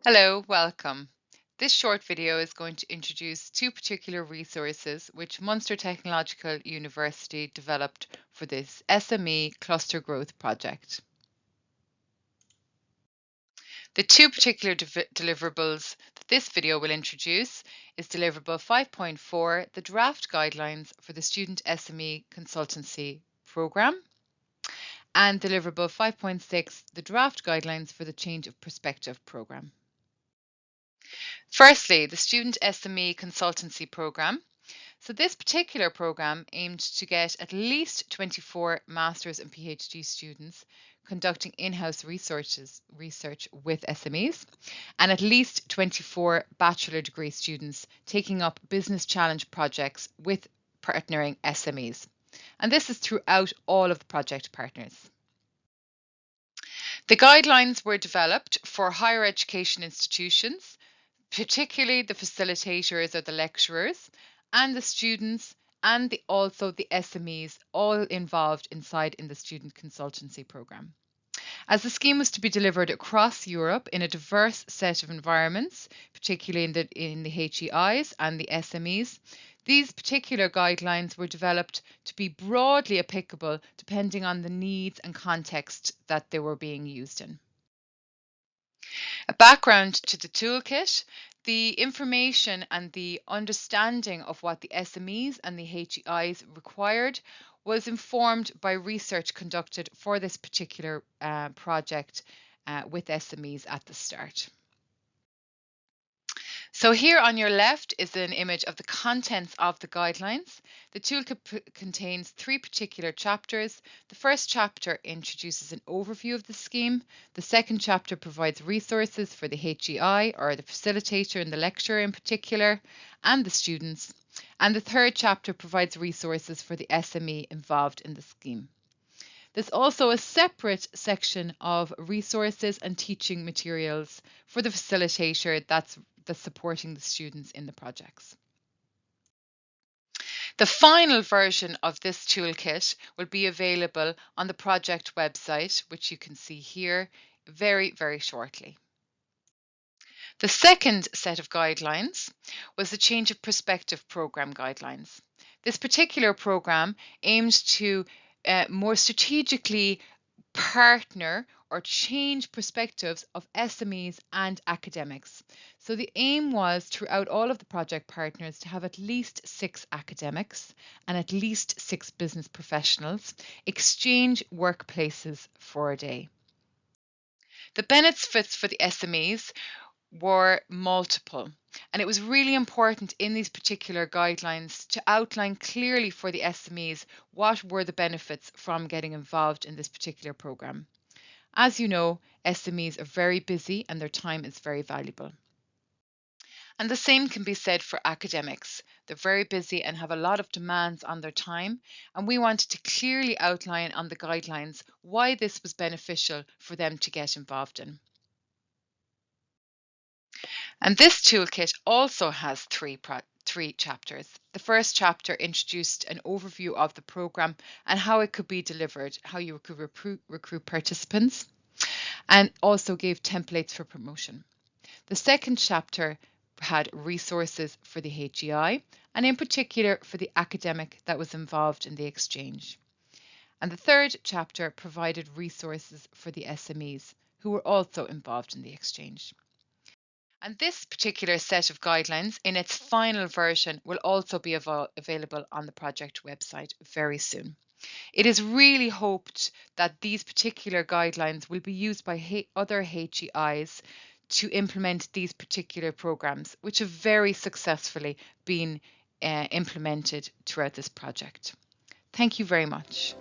Hello, welcome. This short video is going to introduce two particular resources which Munster Technological University developed for this SME Cluster Growth project. The two particular deliverables that this video will introduce is deliverable 5.4, the draft guidelines for the Student SME Consultancy program, and deliverable 5.6, the draft guidelines for the Change of Perspective program. Firstly, the Student SME Consultancy program. So this particular program aimed to get at least 24 Masters and PhD students conducting in-house research with SMEs, and at least 24 bachelor degree students taking up business challenge projects with partnering SMEs. And this is throughout all of the project partners. The guidelines were developed for higher education institutions, particularly the facilitators or the lecturers, and the students, and also the SMEs, all involved inside in the Student Consultancy program. As the scheme was to be delivered across Europe in a diverse set of environments, particularly in the HEIs and the SMEs, these particular guidelines were developed to be broadly applicable depending on the needs and context that they were being used in. A background to the toolkit, the information and the understanding of what the SMEs and the HEIs required was informed by research conducted for this particular project with SMEs at the start. So here on your left is an image of the contents of the guidelines. The toolkit contains three particular chapters. The first chapter introduces an overview of the scheme. The second chapter provides resources for the HEI, or the facilitator and the lecturer in particular, and the students. And the third chapter provides resources for the SME involved in the scheme. There's also a separate section of resources and teaching materials for the facilitator that's supporting the students in the projects. The final version of this toolkit will be available on the project website, which you can see here very, very shortly. The second set of guidelines was the Change of Perspective program guidelines. This particular program aims to more strategically partner or change perspectives of SMEs and academics. So the aim was throughout all of the project partners to have at least 6 academics and at least 6 business professionals exchange workplaces for a day. The benefits for the SMEs were multiple, and it was really important in these particular guidelines to outline clearly for the SMEs what were the benefits from getting involved in this particular program. As you know, SMEs are very busy and their time is very valuable. And the same can be said for academics. They're very busy and have a lot of demands on their time, and we wanted to clearly outline on the guidelines why this was beneficial for them to get involved in. And this toolkit also has three chapters. The first chapter introduced an overview of the program and how it could be delivered, how you could recruit participants, and also gave templates for promotion. The second chapter had resources for the HEI, and in particular for the academic that was involved in the exchange. And the third chapter provided resources for the SMEs who were also involved in the exchange. And this particular set of guidelines in its final version will also be available on the project website very soon. It is really hoped that these particular guidelines will be used by other HEIs to implement these particular programs, which have very successfully been implemented throughout this project. Thank you very much.